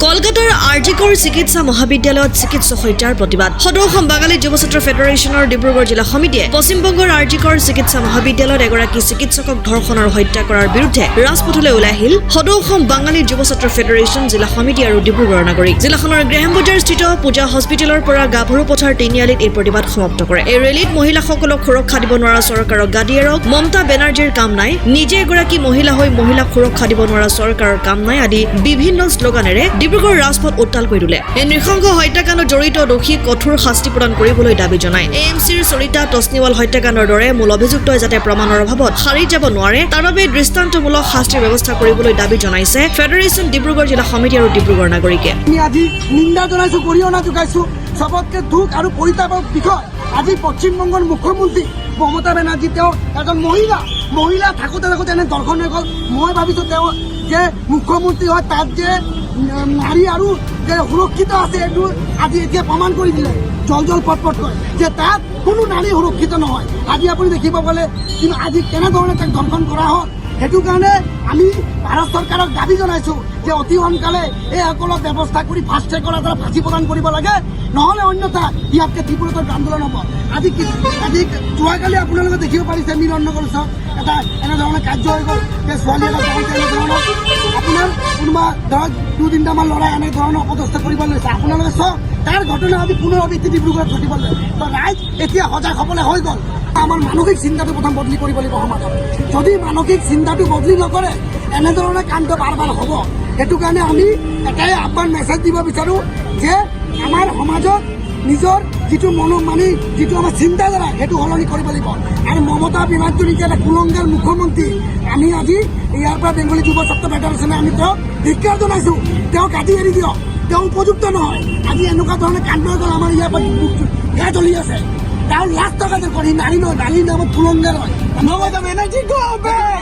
কলকাতাৰ আৰজিকৰ চিকিৎসা মহাবিদ্যালয়ত চিকিৎসক হত্যাৰ প্ৰতিবাদ সদৌ অসম বাঙালী যুৱ ছাত্ৰ ফেডাৰেশ্যনৰ ডিব্ৰুগড় জিলা সমিতিয়ে পশ্চিমবংগৰ আৰজিকৰ চিকিৎসা মহাবিদ্যালয়ত এগৰাকী চিকিৎসকক ধৰ্ষণ আৰু হত্যা কৰাৰ বিৰুদ্ধে ৰাজপথলৈ ওলাই আহিল সদৌ অসম বাঙালী যুৱ ছাত্ৰ ফেডাৰেশ্যন জিলা সমিতি আৰু ডিব্ৰুগড় নাগৰিক। জিলাখনৰ গ্ৰেহাম বজাৰস্থিত পূজা হস্পিটেলৰ পৰা গাভৰু পথাৰ তিনিআলিত এই প্ৰতিবাদ সমাপ্ত কৰে। এই ৰেলীত মহিলাসকলক সুৰক্ষা দিব নোৱাৰা চৰকাৰক গাদী এৰক, মমতা বেনাৰ্জীৰ কাম নাই, নিজে এগৰাকী মহিলা হৈ মহিলাক সুৰক্ষা দিব নোৱাৰা চৰকাৰৰ কাম নাই আদি বিভিন্ন শ্লোগানেৰে ডিব্ৰুগড় ৰাজপথ উত্তাল কৰি তোলে। এই নৃশংস হত্যাকাণ্ডত জড়িত দোষীক কঠোৰ শাস্তি প্ৰদান কৰিবলৈ দাবী জনায়। এএমচিৰ চৰিতা তছনিৱাল হত্যাকাণ্ডৰ দৰে মূল অভিযুক্তই যাতে প্ৰমাণৰ অভাৱত সাৰি যাব নোৱাৰে তাৰ বাবে দৃষ্টান্তমূলক শাস্তিৰ ব্যৱস্থা কৰিবলৈ দাবী জনাইছে ফেডাৰেশ্যন ডিব্ৰুগড় জিলা সমিতি আৰু ডিব্ৰুগড় নাগৰিকে। আজি নিন্দা জনাইছো, গৰিহণা যোগাইছো। সবতকে দুখ আৰু পৰিতাপৰ বিষয় আজি পশ্চিমবংগৰ মুখ্যমন্ত্ৰী মমতা বেনাৰ্জী তেওঁ এজন মহিলা থাকোঁতে এনে দৰ্শন হৈ গ'ল। মই ভাবিছো তেওঁ যে মুখ্যমন্ত্ৰী হয় তাত যে নাৰী আৰু যে সুৰক্ষিত আছে এইটো আজি এতিয়া প্ৰমাণ কৰি দিলে জল পটকৈ যে তাত কোনো নাৰী সুৰক্ষিত নহয়। আজি আপুনি দেখিব গ'লে কিন্তু আজি কেনেধৰণে তাক দৰ্শন কৰা হ'ল। সেইটো কাৰণে আমি ভাৰত চৰকাৰক দাবী জনাইছো যে অতি সোনকালে এইসকলক ব্যৱস্থা কৰি ফাষ্ট ট্ৰেকৰ এটা ফাঁচী প্ৰদান কৰিব লাগে, নহ'লে অন্যথা ইয়াতকে তীব্ৰতৰ আন্দোলন হ'ব। আজি যোৱাকালি আপোনালোকে দেখিব পাৰিছে মিলননগৰ ওচৰত এটা এনেধৰণে কাৰ্য হৈ গ'ল যে ছোৱালী এটা যাওঁতে এনেধৰণৰ আপোনাৰ কোনোবা ধৰক 2-3টামান ল'ৰাই এনেধৰণৰ অপদস্থ কৰিব লৈছে। আপোনালোকে চাওক তাৰ ঘটনা আজি পুনৰাবৃত্তি ডিব্ৰুগড়ত ঘটিবলৈ তো ৰাইজ এতিয়া সজাগ হ'বলৈ হৈ গ'ল। আমাৰ মানসিক চিন্তাটো প্ৰথম বদলি কৰিব লাগিব সমাজত। যদি মানসিক চিন্তাটো বদলি নকৰে এনেধৰণে কাণ্ড বাৰ হ'ব। সেইটো কাৰণে আমি এটাই আহ্বান মেছেজ দিব বিচাৰোঁ যে আমাৰ সমাজত নিজৰ যিটো যিটো আমাৰ চিন্তাধাৰা সেইটো সলনি কৰিব লাগিব। আৰু মমতা বেনাৰ্জী যে এটা কুলংগাৰ মুখ্যমন্ত্ৰী, আমি আজি ইয়াৰ পৰা বেংগলী যুৱ ছাত্ৰ ফেডাৰেশ্যনে আমি তেওঁক ধিক্কাৰ জনাইছোঁ। তেওঁক আজি এৰি দিয়ক, তেওঁ উপযুক্ত নহয়। আজি এনেকুৱা ধৰণে কাণ্ড হৈ গ'ল আমাৰ ইয়াৰ পৰা গা জ্বলি আছে। তাৰ লাখ টকা যে কৰি নাৰী নহয়, নাৰীৰ নামত কুলংগাৰ হয়। Mamata Banerjee go back!